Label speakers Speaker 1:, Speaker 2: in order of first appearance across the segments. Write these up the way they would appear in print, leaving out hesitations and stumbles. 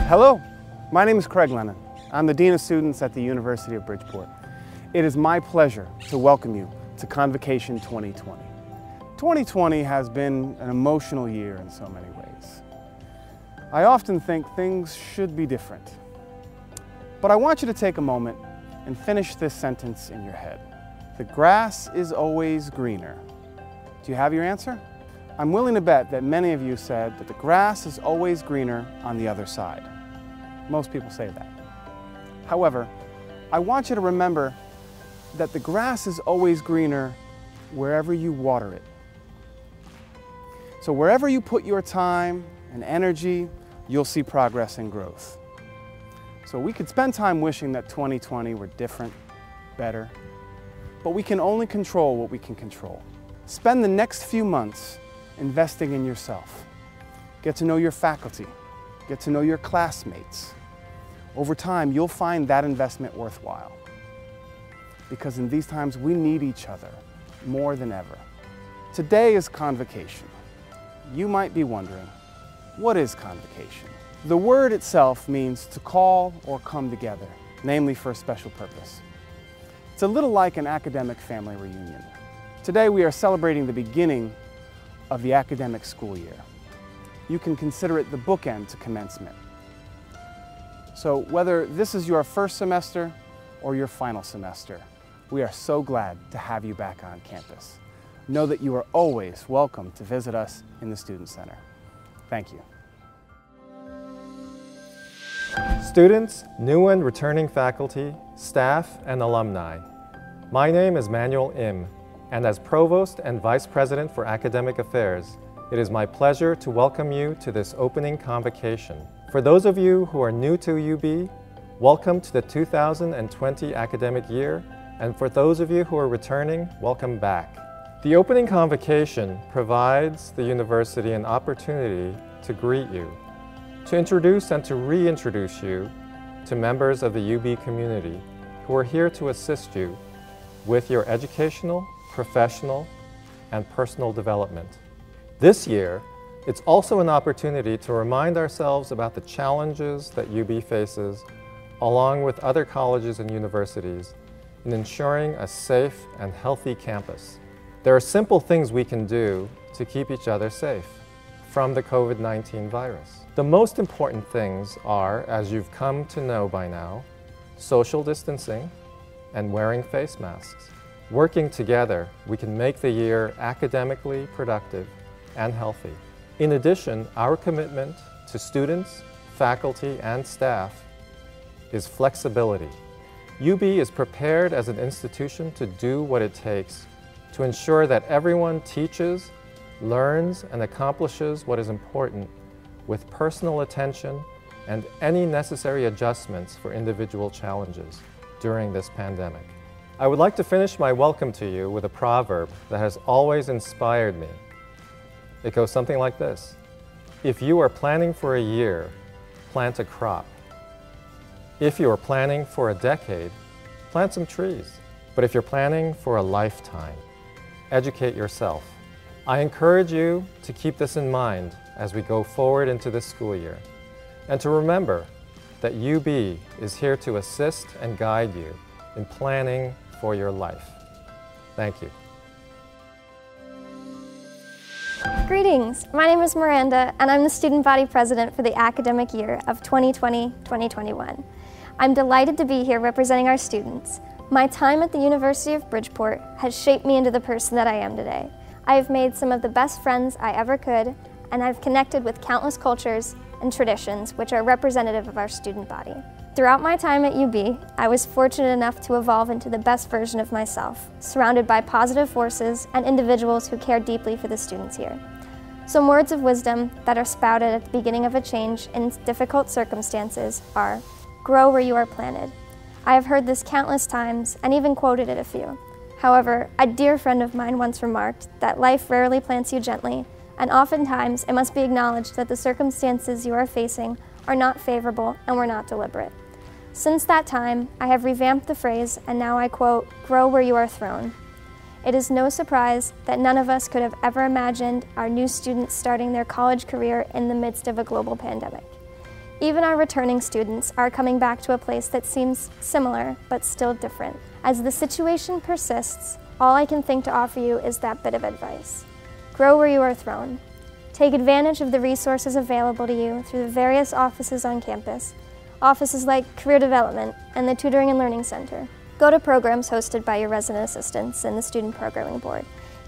Speaker 1: Hello, my name is Craig Lennon. I'm the Dean of Students at the University of Bridgeport. It is my pleasure to welcome you to Convocation 2020. 2020 has been an emotional year in so many ways. I often think things should be different. But I want you to take a moment and finish this sentence in your head. The grass is always greener. Do you have your answer? I'm willing to bet that many of you said that the grass is always greener on the other side. Most people say that. However, I want you to remember that the grass is always greener wherever you water it. So wherever you put your time and energy, you'll see progress and growth. So we could spend time wishing that 2020 were different, better, but we can only control what we can control. Spend the next few months investing in yourself. Get to know your faculty, get to know your classmates. Over time, you'll find that investment worthwhile. Because in these times, we need each other more than ever. Today is Convocation. You might be wondering, what is Convocation? The word itself means to call or come together, namely for a special purpose. It's a little like an academic family reunion. Today we are celebrating the beginning of the academic school year. You can consider it the bookend to commencement. So whether this is your first semester or your final semester, we are so glad to have you back on campus. Know that you are always welcome to visit us in the Student Center. Thank you.
Speaker 2: Students, new and returning faculty, staff, and alumni. My name is Manuel Im, and as Provost and Vice President for Academic Affairs, it is my pleasure to welcome you to this opening convocation. For those of you who are new to UB, welcome to the 2020 academic year, and for those of you who are returning, welcome back. The opening convocation provides the university an opportunity to greet you, to introduce and to reintroduce you to members of the UB community who are here to assist you with your educational, professional, and personal development. This year, it's also an opportunity to remind ourselves about the challenges that UB faces, along with other colleges and universities, in ensuring a safe and healthy campus. There are simple things we can do to keep each other safe from the COVID-19 virus. The most important things are, as you've come to know by now, social distancing and wearing face masks. Working together, we can make the year academically productive and healthy. In addition, our commitment to students, faculty, and staff is flexibility. UB is prepared as an institution to do what it takes to ensure that everyone teaches, learns, and accomplishes what is important with personal attention and any necessary adjustments for individual challenges during this pandemic. I would like to finish my welcome to you with a proverb that has always inspired me. It goes something like this: if you are planning for a year, plant a crop. If you are planning for a decade, plant some trees. But if you're planning for a lifetime, educate yourself. I encourage you to keep this in mind as we go forward into this school year, and to remember that UB is here to assist and guide you in planning for your life. Thank you.
Speaker 3: Greetings, my name is Miranda and I'm the Student Body President for the academic year of 2020-2021. I'm delighted to be here representing our students. My time at the University of Bridgeport has shaped me into the person that I am today. I have made some of the best friends I ever could, and I've connected with countless cultures and traditions which are representative of our student body. Throughout my time at UB, I was fortunate enough to evolve into the best version of myself, surrounded by positive forces and individuals who care deeply for the students here. Some words of wisdom that are spouted at the beginning of a change in difficult circumstances are, grow where you are planted. I have heard this countless times and even quoted it a few. However, a dear friend of mine once remarked that life rarely plants you gently, and oftentimes it must be acknowledged that the circumstances you are facing are not favorable and were not deliberate. Since that time, I have revamped the phrase, and now I quote, grow where you are thrown. It is no surprise that none of us could have ever imagined our new students starting their college career in the midst of a global pandemic. Even our returning students are coming back to a place that seems similar, but still different. As the situation persists, all I can think to offer you is that bit of advice. Grow where you are thrown. Take advantage of the resources available to you through the various offices on campus, offices like Career Development and the Tutoring and Learning Center. Go to programs hosted by your resident assistants and the Student Programming Board.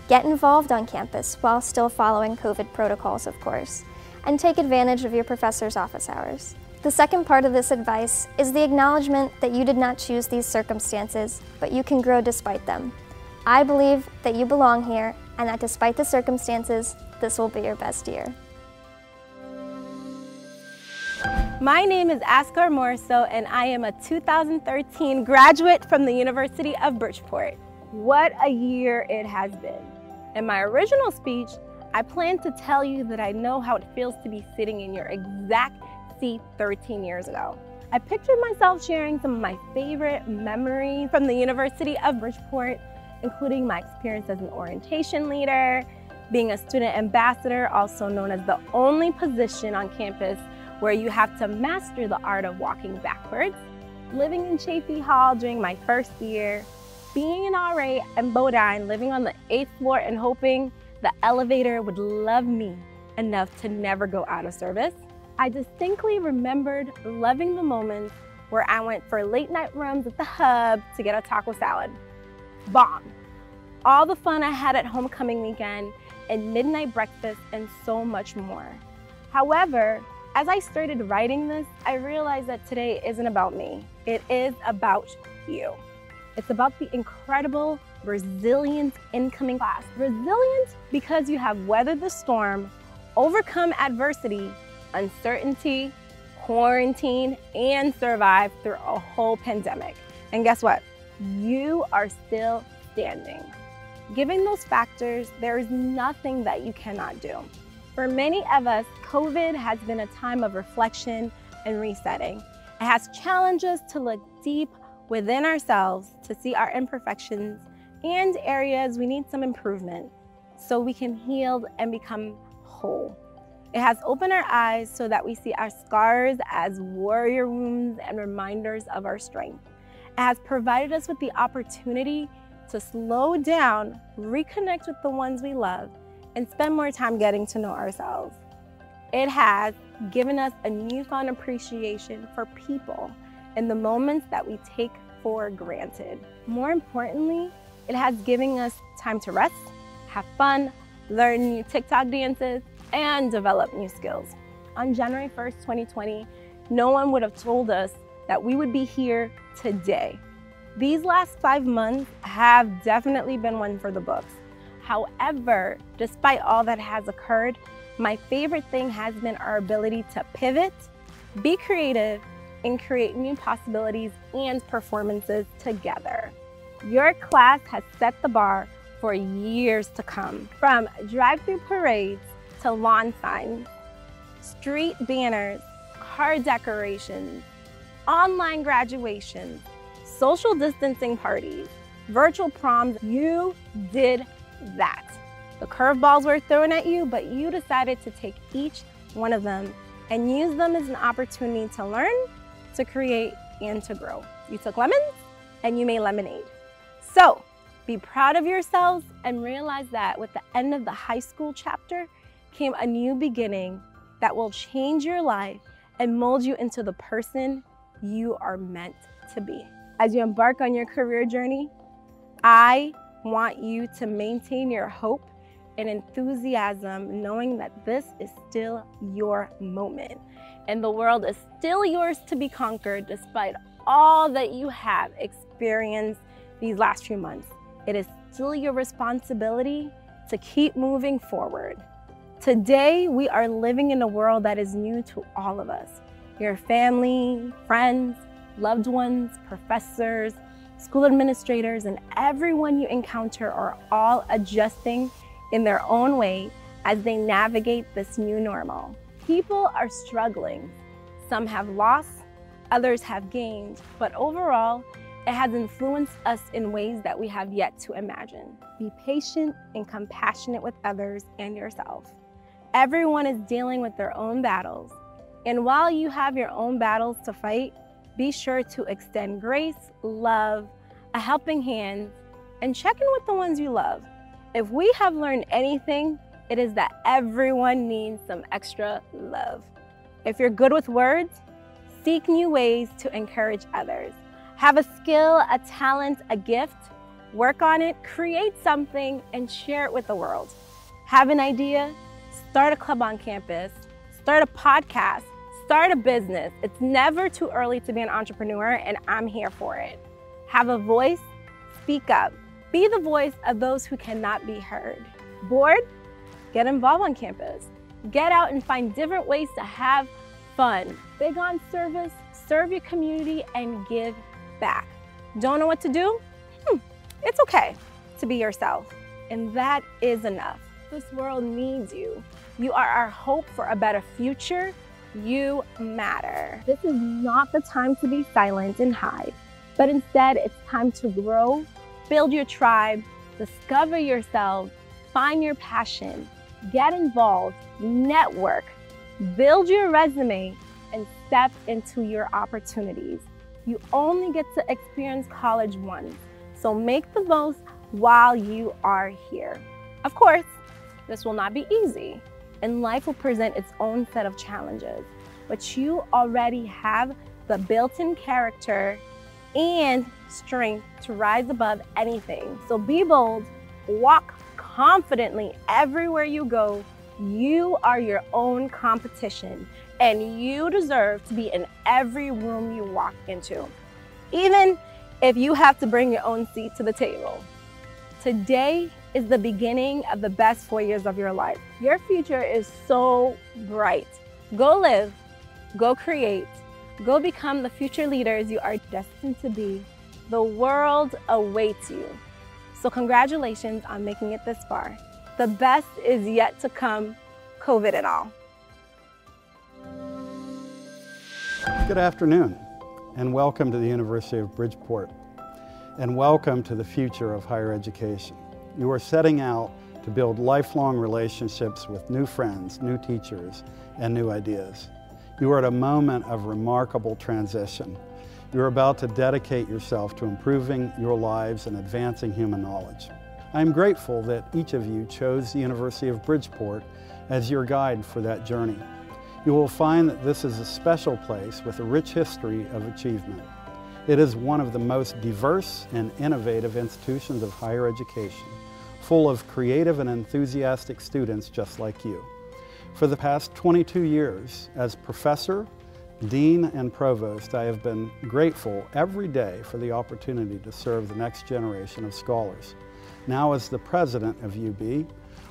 Speaker 3: Get involved on campus while still following COVID protocols, of course, and take advantage of your professor's office hours. The second part of this advice is the acknowledgement that you did not choose these circumstances, but you can grow despite them. I believe that you belong here and that despite the circumstances, this will be your best year.
Speaker 4: My name is Askar Morso and I am a 2013 graduate from the University of Bridgeport. What a year it has been. In my original speech, I planned to tell you that I know how it feels to be sitting in your exact seat 13 years ago. I pictured myself sharing some of my favorite memories from the University of Bridgeport, including my experience as an orientation leader, being a student ambassador, also known as the only position on campus where you have to master the art of walking backwards, living in Chafee Hall during my first year, being an RA in Bodine, living on the 8th floor and hoping the elevator would love me enough to never go out of service. I distinctly remembered loving the moments where I went for late night runs at the Hub to get a taco salad. Bomb. All the fun I had at homecoming weekend and midnight breakfast and so much more. However, as I started writing this, I realized that today isn't about me. It is about you. It's about the incredible, resilient incoming class. Resilient because you have weathered the storm, overcome adversity, uncertainty, quarantine, and survived through a whole pandemic. And guess what? You are still standing. Given those factors, there is nothing that you cannot do. For many of us, COVID has been a time of reflection and resetting. It has challenged us to look deep within ourselves to see our imperfections and areas we need some improvement so we can heal and become whole. It has opened our eyes so that we see our scars as warrior wounds and reminders of our strength. It has provided us with the opportunity to slow down, reconnect with the ones we love, and spend more time getting to know ourselves. It has given us a newfound appreciation for people and the moments that we take for granted. More importantly, it has given us time to rest, have fun, learn new TikTok dances, and develop new skills. On January 1st, 2020, no one would have told us that we would be here today. These last 5 months have definitely been one for the books. However, despite all that has occurred, my favorite thing has been our ability to pivot, be creative, and create new possibilities and performances together. Your class has set the bar for years to come, from drive-through parades to lawn signs, street banners, car decorations, online graduations, social distancing parties, virtual proms. You did that. The curveballs were thrown at you, but you decided to take each one of them and use them as an opportunity to learn, to create, and to grow. You took lemons and you made lemonade. So be proud of yourselves and realize that with the end of the high school chapter came a new beginning that will change your life and mold you into the person you are meant to be. As you embark on your career journey, I want you to maintain your hope and enthusiasm, knowing that this is still your moment and the world is still yours to be conquered despite all that you have experienced these last few months. It is still your responsibility to keep moving forward. Today, we are living in a world that is new to all of us. Your family, friends, loved ones, professors, school administrators, and everyone you encounter are all adjusting in their own way as they navigate this new normal. People are struggling. Some have lost, others have gained, but overall, it has influenced us in ways that we have yet to imagine. Be patient and compassionate with others and yourself. Everyone is dealing with their own battles, And while you have your own battles to fight, be sure to extend grace, love, a helping hand, and check in with the ones you love. If we have learned anything, it is that everyone needs some extra love. If you're good with words, seek new ways to encourage others. Have a skill, a talent, a gift, work on it, create something, and share it with the world. Have an idea? Start a club on campus, start a podcast, start a business. It's never too early to be an entrepreneur, and I'm here for it. Have a voice? Speak up. Be the voice of those who cannot be heard. Bored? Get involved on campus. Get out and find different ways to have fun. Big on service, serve your community, and give back. Don't know what to do? It's okay to be yourself, and that is enough. This world needs you. You are our hope for a better future. You matter. This is not the time to be silent and hide, but instead it's time to grow, build your tribe, discover yourself, find your passion, get involved, network, build your resume, and step into your opportunities. You only get to experience college once, so make the most while you are here. Of course, this will not be easy, and life will present its own set of challenges, but you already have the built-in character and strength to rise above anything. So be bold, walk confidently everywhere you go. You are your own competition, and you deserve to be in every room you walk into, even if you have to bring your own seat to the table. Today is the beginning of the best 4 years of your life. Your future is so bright. Go live, go create, go become the future leaders you are destined to be. The world awaits you. So congratulations on making it this far. The best is yet to come, COVID and all.
Speaker 5: Good afternoon, and welcome to the University of Bridgeport, and welcome to the future of higher education. You are setting out to build lifelong relationships with new friends, new teachers, and new ideas. You are at a moment of remarkable transition. You are about to dedicate yourself to improving your lives and advancing human knowledge. I am grateful that each of you chose the University of Bridgeport as your guide for that journey. You will find that this is a special place with a rich history of achievement. It is one of the most diverse and innovative institutions of higher education, full of creative and enthusiastic students just like you. For the past 22 years, as professor, dean, and provost, I have been grateful every day for the opportunity to serve the next generation of scholars. Now, as the president of UB,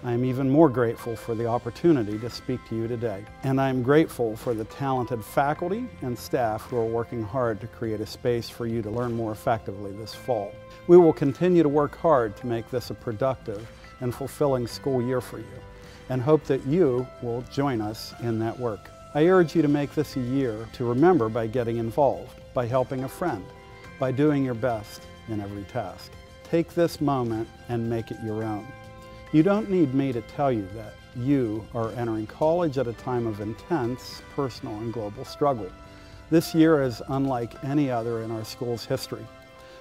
Speaker 5: I am even more grateful for the opportunity to speak to you today. And I am grateful for the talented faculty and staff who are working hard to create a space for you to learn more effectively this fall. We will continue to work hard to make this a productive and fulfilling school year for you, and hope that you will join us in that work. I urge you to make this a year to remember by getting involved, by helping a friend, by doing your best in every task. Take this moment and make it your own. You don't need me to tell you that you are entering college at a time of intense personal and global struggle. This year is unlike any other in our school's history,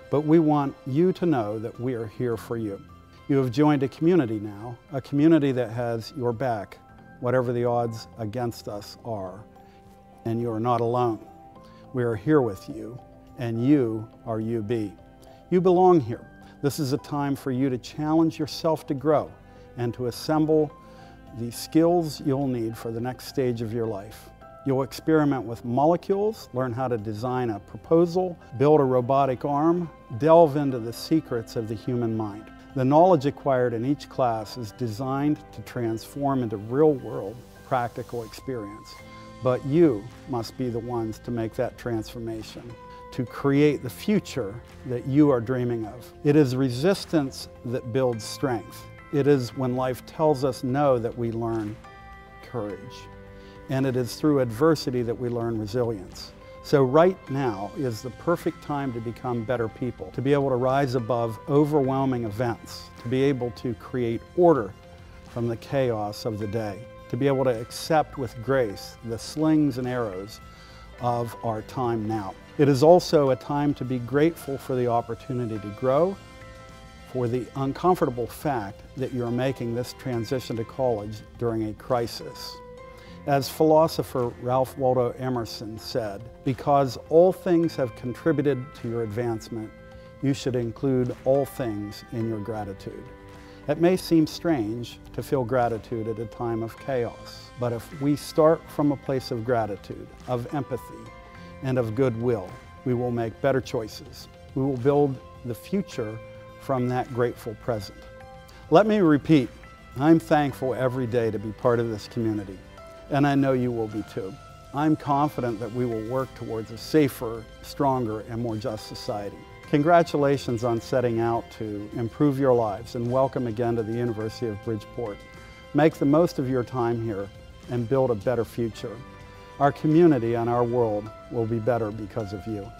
Speaker 5: but we want you to know that we are here for you. You have joined a community now, a community that has your back, whatever the odds against us are, and you are not alone. We are here with you, and you are UB. You belong here. This is a time for you to challenge yourself to grow and to assemble the skills you'll need for the next stage of your life. You'll experiment with molecules, learn how to design a proposal, build a robotic arm, delve into the secrets of the human mind. The knowledge acquired in each class is designed to transform into real-world, practical experience. But you must be the ones to make that transformation, to create the future that you are dreaming of. It is resistance that builds strength. It is when life tells us no that we learn courage. And it is through adversity that we learn resilience. So right now is the perfect time to become better people, to be able to rise above overwhelming events, to be able to create order from the chaos of the day, to be able to accept with grace the slings and arrows of our time now. It is also a time to be grateful for the opportunity to grow, for the uncomfortable fact that you're making this transition to college during a crisis. As philosopher Ralph Waldo Emerson said, because all things have contributed to your advancement, you should include all things in your gratitude. It may seem strange to feel gratitude at a time of chaos, but if we start from a place of gratitude, of empathy, and of goodwill, we will make better choices. We will build the future from that grateful present. Let me repeat, I'm thankful every day to be part of this community, and I know you will be too. I'm confident that we will work towards a safer, stronger, and more just society. Congratulations on setting out to improve your lives, and welcome again to the University of Bridgeport. Make the most of your time here and build a better future. Our community and our world will be better because of you.